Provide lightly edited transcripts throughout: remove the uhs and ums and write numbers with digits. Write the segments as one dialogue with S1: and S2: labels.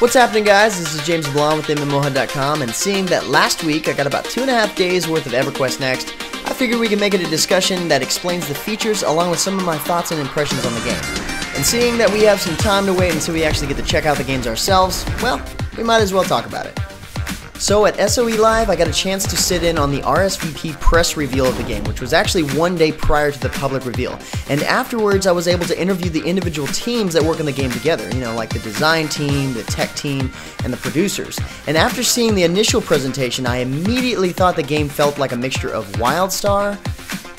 S1: What's happening, guys? This is James Blonde with MMOHUD.com, and seeing that last week I got about 2.5 days worth of EverQuest Next, I figured we could make it a discussion that explains the features along with some of my thoughts and impressions on the game. And seeing that we have some time to wait until we actually get to check out the games ourselves, well, we might as well talk about it. So at SOE Live, I got a chance to sit in on the RSVP press reveal of the game, which was actually one day prior to the public reveal. And afterwards, I was able to interview the individual teams that work on the game together, you know, like the design team, the tech team, and the producers. And after seeing the initial presentation, I immediately thought the game felt like a mixture of WildStar,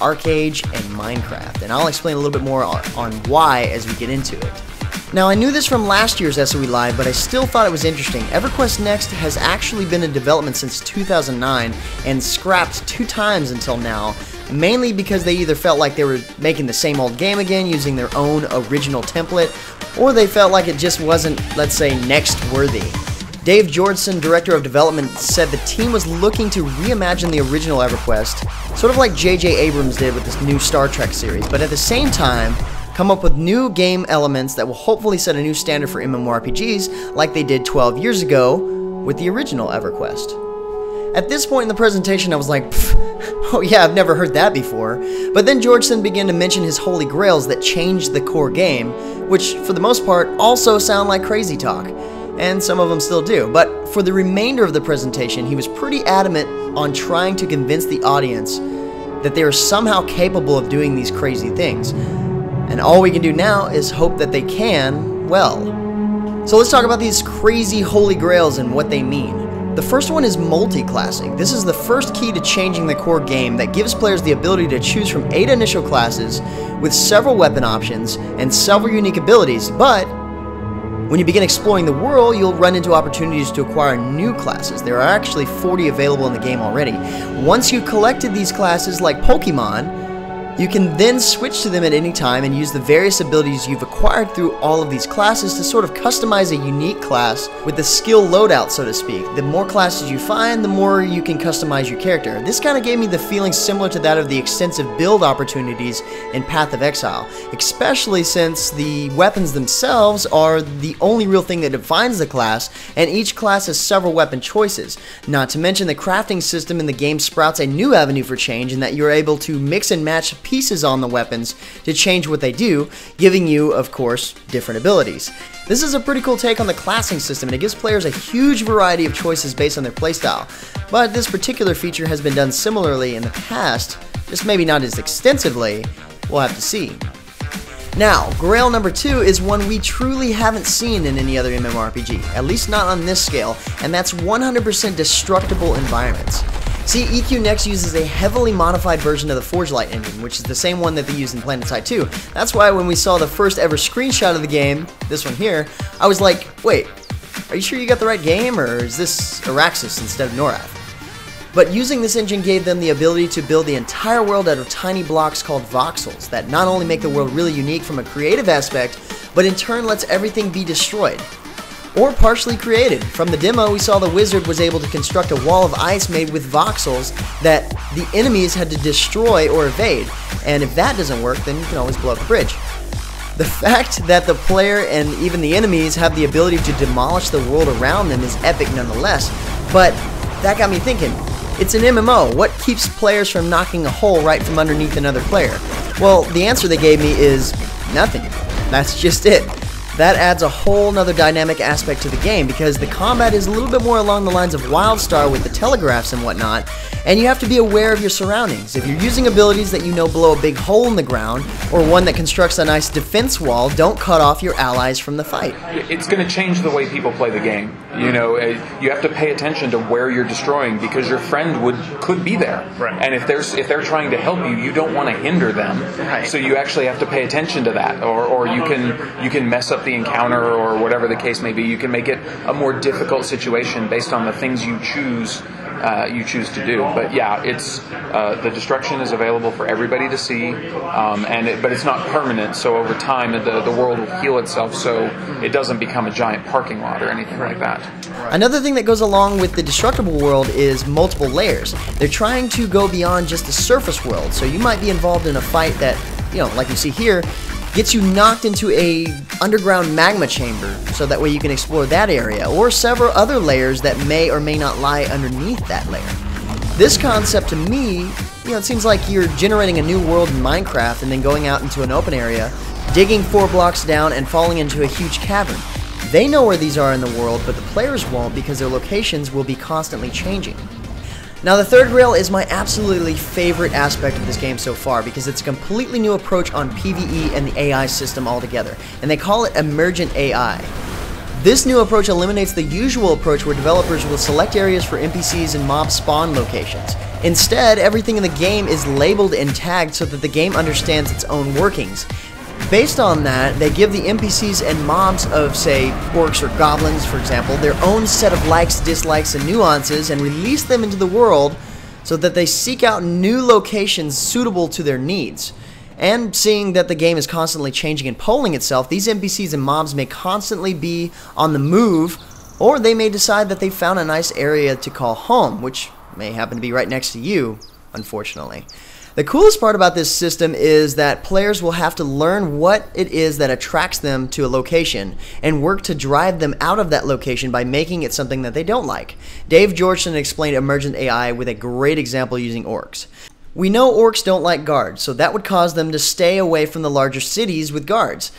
S1: Arcade, and Minecraft. And I'll explain a little bit more on why as we get into it. Now, I knew this from last year's SOE Live, but I still thought it was interesting. EverQuest Next has actually been in development since 2009 and scrapped 2 times until now, mainly because they either felt like they were making the same old game again using their own original template, or they felt like it just wasn't, let's say, Next-worthy. Dave Georgeson, director of development, said the team was looking to reimagine the original EverQuest, sort of like J.J. Abrams did with this new Star Trek series, but at the same time, come up with new game elements that will hopefully set a new standard for MMORPGs like they did 12 years ago with the original EverQuest. At this point in the presentation, I was like, oh yeah, I've never heard that before. But then Georgeson began to mention his holy grails that changed the core game, which for the most part also sound like crazy talk. And some of them still do. But for the remainder of the presentation, he was pretty adamant on trying to convince the audience that they are somehow capable of doing these crazy things. And all we can do now is hope that they can, well. So let's talk about these crazy holy grails and what they mean. The first one is multi-classing. This is the first key to changing the core game that gives players the ability to choose from 8 initial classes with several weapon options and several unique abilities, but when you begin exploring the world, you'll run into opportunities to acquire new classes. There are actually 40 available in the game already. Once you've collected these classes like Pokemon, you can then switch to them at any time and use the various abilities you've acquired through all of these classes to sort of customize a unique class with the skill loadout, so to speak. The more classes you find, the more you can customize your character. This kind of gave me the feeling similar to that of the extensive build opportunities in Path of Exile, especially since the weapons themselves are the only real thing that defines the class, and each class has several weapon choices. Not to mention the crafting system in the game sprouts a new avenue for change in that you're able to mix and match pieces on the weapons to change what they do, giving you, of course, different abilities. This is a pretty cool take on the classing system, and it gives players a huge variety of choices based on their playstyle. But this particular feature has been done similarly in the past, just maybe not as extensively. We'll have to see. Now, Grail number 2 is one we truly haven't seen in any other MMORPG, at least not on this scale, and that's 100% destructible environments. See, EQ Next uses a heavily modified version of the Forgelight engine, which is the same one that they used in PlanetSide 2. That's why when we saw the first ever screenshot of the game, this one here, I was like, wait, are you sure you got the right game, or is this Araxis instead of Norath? But using this engine gave them the ability to build the entire world out of tiny blocks called voxels that not only make the world really unique from a creative aspect, but in turn lets everything be destroyed. Or partially created. From the demo, we saw the wizard was able to construct a wall of ice made with voxels that the enemies had to destroy or evade, and if that doesn't work, then you can always blow up the bridge. The fact that the player and even the enemies have the ability to demolish the world around them is epic nonetheless, but that got me thinking, it's an MMO, what keeps players from knocking a hole right from underneath another player? Well, the answer they gave me is nothing. That's just it. That adds a whole nother dynamic aspect to the game because the combat is a little bit more along the lines of WildStar with the telegraphs and whatnot, and you have to be aware of your surroundings. If you're using abilities that you know blow a big hole in the ground, or one that constructs a nice defense wall, don't cut off your allies from the fight.
S2: It's going to change the way people play the game. You know, you have to pay attention to where you're destroying because your friend could be there,
S3: right.
S2: And if they're trying to help you, you don't want to hinder them.
S3: Right.
S2: So you actually have to pay attention to that, or you can mess up the encounter or whatever the case may be. You can make it a more difficult situation based on the things you choose to do. But yeah, it's the destruction is available for everybody to see, but it's not permanent. So over time, the world will heal itself, so it doesn't become a giant parking lot or anything like that.
S1: Another thing that goes along with the destructible world is multiple layers. They're trying to go beyond just the surface world, so you might be involved in a fight that, you know, like you see here, gets you knocked into a underground magma chamber, so that way you can explore that area, or several other layers that may or may not lie underneath that layer. This concept to me, it seems like you're generating a new world in Minecraft and then going out into an open area, digging 4 blocks down and falling into a huge cavern. They know where these are in the world, but the players won't because their locations will be constantly changing. Now, the third rail is my absolutely favorite aspect of this game so far because it's a completely new approach on PvE and the AI system altogether, and they call it Emergent AI. This new approach eliminates the usual approach where developers will select areas for NPCs and mob spawn locations. Instead, everything in the game is labeled and tagged so that the game understands its own workings. Based on that, they give the NPCs and mobs of, say, orcs or goblins, for example, their own set of likes, dislikes, and nuances and release them into the world so that they seek out new locations suitable to their needs. And seeing that the game is constantly changing and polling itself, these NPCs and mobs may constantly be on the move, or they may decide that they found a nice area to call home, which may happen to be right next to you, unfortunately. The coolest part about this system is that players will have to learn what it is that attracts them to a location and work to drive them out of that location by making it something that they don't like. Dave Georgeson explained Emergent AI with a great example using orcs. We know orcs don't like guards, so that would cause them to stay away from the larger cities with guards.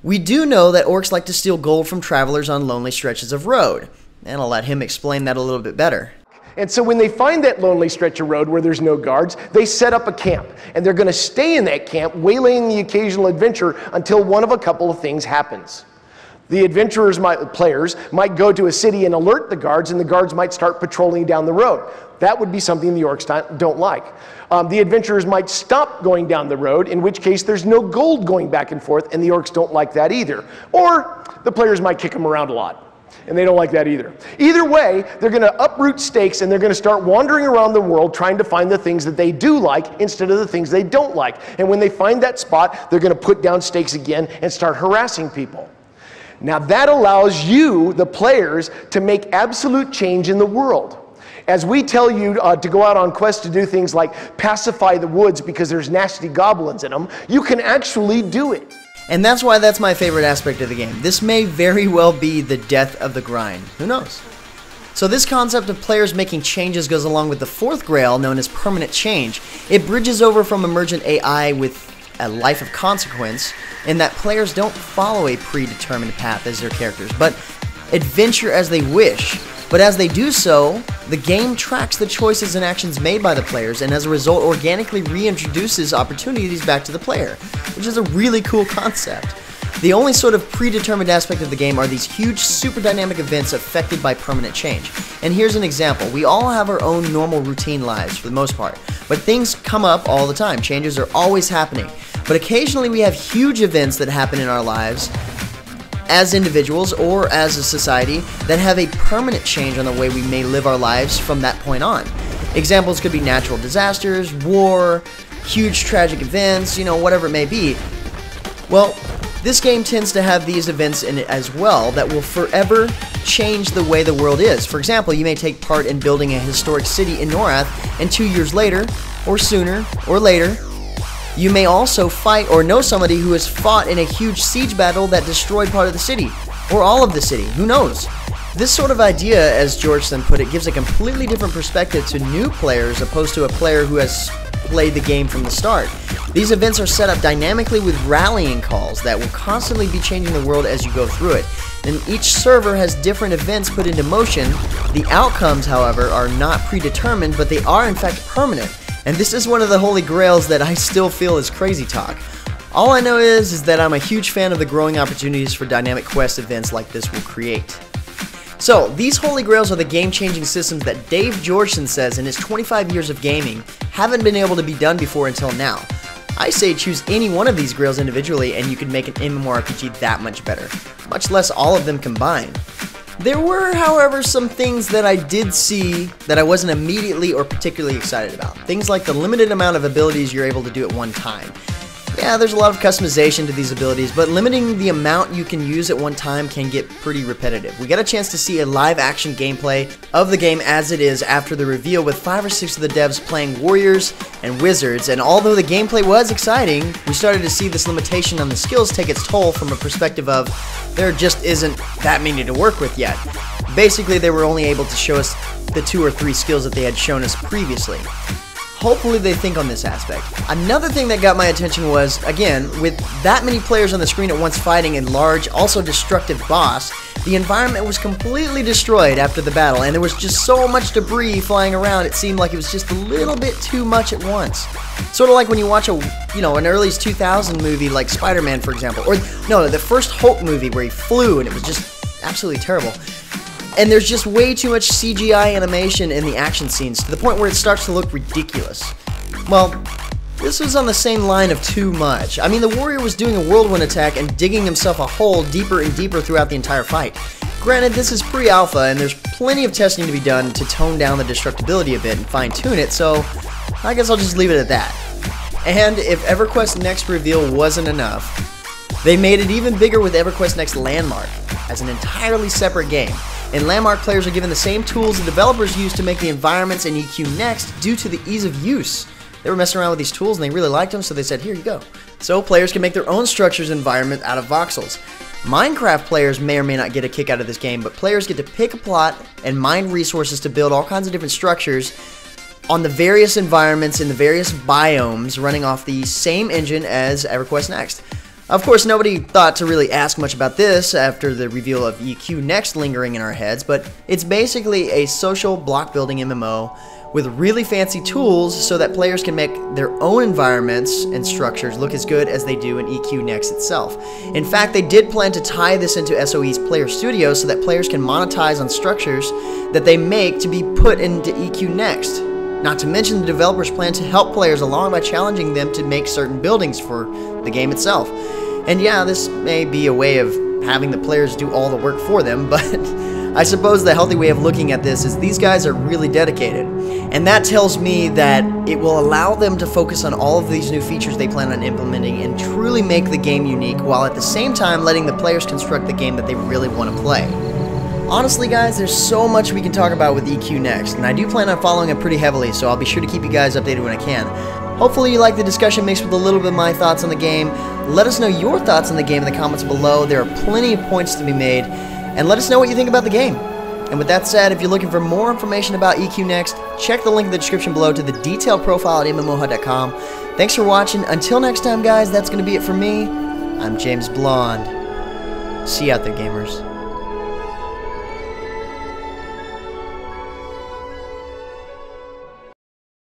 S1: We do know that orcs like to steal gold from travelers on lonely stretches of road, and I'll let him explain that a little bit better.
S3: And so when they find that lonely stretch of road where there's no guards, they set up a camp. And they're going to stay in that camp, waylaying the occasional adventurer until one of a couple of things happens. The players might go to a city and alert the guards, and the guards might start patrolling down the road. That would be something the orcs don't like. The adventurers might stop going down the road, in which case there's no gold going back and forth, and the orcs don't like that either. Or the players might kick them around a lot. And they don't like that either. Either way, they're going to uproot stakes and they're going to start wandering around the world trying to find the things that they do like instead of the things they don't like. And when they find that spot, they're going to put down stakes again and start harassing people. Now that allows you, the players, to make absolute change in the world. As we tell you to go out on quests to do things like pacify the woods because there's nasty goblins in them, you can actually do it.
S1: And that's why that's my favorite aspect of the game. This may very well be the death of the grind. Who knows? So this concept of players making changes goes along with the fourth grail known as permanent change. It bridges over from Emergent AI with a life of consequence in that players don't follow a predetermined path as their characters, but adventure as they wish. But as they do so, the game tracks the choices and actions made by the players, and as a result organically reintroduces opportunities back to the player, which is a really cool concept. The only sort of predetermined aspect of the game are these huge, super dynamic events affected by permanent change. And here's an example. We all have our own normal routine lives for the most part, but things come up all the time. Changes are always happening. But occasionally we have huge events that happen in our lives as individuals or as a society that have a permanent change on the way we may live our lives from that point on. Examples could be natural disasters, war, huge tragic events, whatever it may be. Well, this game tends to have these events in it as well that will forever change the way the world is. For example, you may take part in building a historic city in Norath, and 2 years later, or sooner, or later, you may also fight or know somebody who has fought in a huge siege battle that destroyed part of the city, or all of the city, who knows? This sort of idea, as Georgeson put it, gives a completely different perspective to new players opposed to a player who has played the game from the start. These events are set up dynamically with rallying calls that will constantly be changing the world as you go through it. And each server has different events put into motion. The outcomes, however, are not predetermined, but they are in fact permanent. And this is one of the holy grails that I still feel is crazy talk. All I know is that I'm a huge fan of the growing opportunities for dynamic quest events like this will create. So, these holy grails are the game-changing systems that Dave Georgeson says in his 25 years of gaming haven't been able to be done before until now. I say choose any one of these grails individually and you can make an MMORPG that much better, much less all of them combined. There were, however, some things that I did see that I wasn't immediately or particularly excited about. Things like the limited amount of abilities you're able to do at one time. Yeah, there's a lot of customization to these abilities, but limiting the amount you can use at one time can get pretty repetitive. We got a chance to see a live-action gameplay of the game as it is after the reveal, with 5 or 6 of the devs playing warriors and wizards, and although the gameplay was exciting, we started to see this limitation on the skills take its toll from a perspective of there just isn't that many to work with yet. Basically, they were only able to show us the 2 or 3 skills that they had shown us previously. Hopefully they think on this aspect. Another thing that got my attention was, again, with that many players on the screen at once fighting a large, also destructive boss, the environment was completely destroyed after the battle, and there was just so much debris flying around, it seemed like it was just a little bit too much at once. Sort of like when you watch an early 2000 movie like Spider-Man, for example, or no, the first Hulk movie where he flew and it was just absolutely terrible. And there's just way too much CGI animation in the action scenes to the point where it starts to look ridiculous. Well, this was on the same line of too much. I mean, the warrior was doing a whirlwind attack and digging himself a hole deeper and deeper throughout the entire fight. Granted, this is pre-alpha and there's plenty of testing to be done to tone down the destructibility a bit and fine-tune it, so I guess I'll just leave it at that. And if EverQuest Next reveal wasn't enough, they made it even bigger with EverQuest Next Landmark as an entirely separate game. In Landmark, players are given the same tools the developers use to make the environments in EQ Next due to the ease of use. They were messing around with these tools and they really liked them, so they said, here you go. So players can make their own structures and environment out of voxels. Minecraft players may or may not get a kick out of this game, but players get to pick a plot and mine resources to build all kinds of different structures on the various environments in the various biomes running off the same engine as EverQuest Next. Of course, nobody thought to really ask much about this after the reveal of EQ Next lingering in our heads, but it's basically a social block building MMO with really fancy tools so that players can make their own environments and structures look as good as they do in EQ Next itself. In fact, they did plan to tie this into SOE's Player Studio so that players can monetize on structures that they make to be put into EQ Next. Not to mention, the developers plan to help players along by challenging them to make certain buildings for the game itself. And yeah, this may be a way of having the players do all the work for them, but I suppose the healthy way of looking at this is these guys are really dedicated. And that tells me that it will allow them to focus on all of these new features they plan on implementing and truly make the game unique, while at the same time letting the players construct the game that they really want to play. Honestly, guys, there's so much we can talk about with EQ Next, and I do plan on following it pretty heavily, so I'll be sure to keep you guys updated when I can. Hopefully you like the discussion mixed with a little bit of my thoughts on the game. Let us know your thoughts on the game in the comments below. There are plenty of points to be made, and let us know what you think about the game. And with that said, if you're looking for more information about EQ Next, check the link in the description below to the detailed profile at MMOHUD.com. Thanks for watching. Until next time, guys, that's going to be it for me. I'm James Blonde. See you out there, gamers.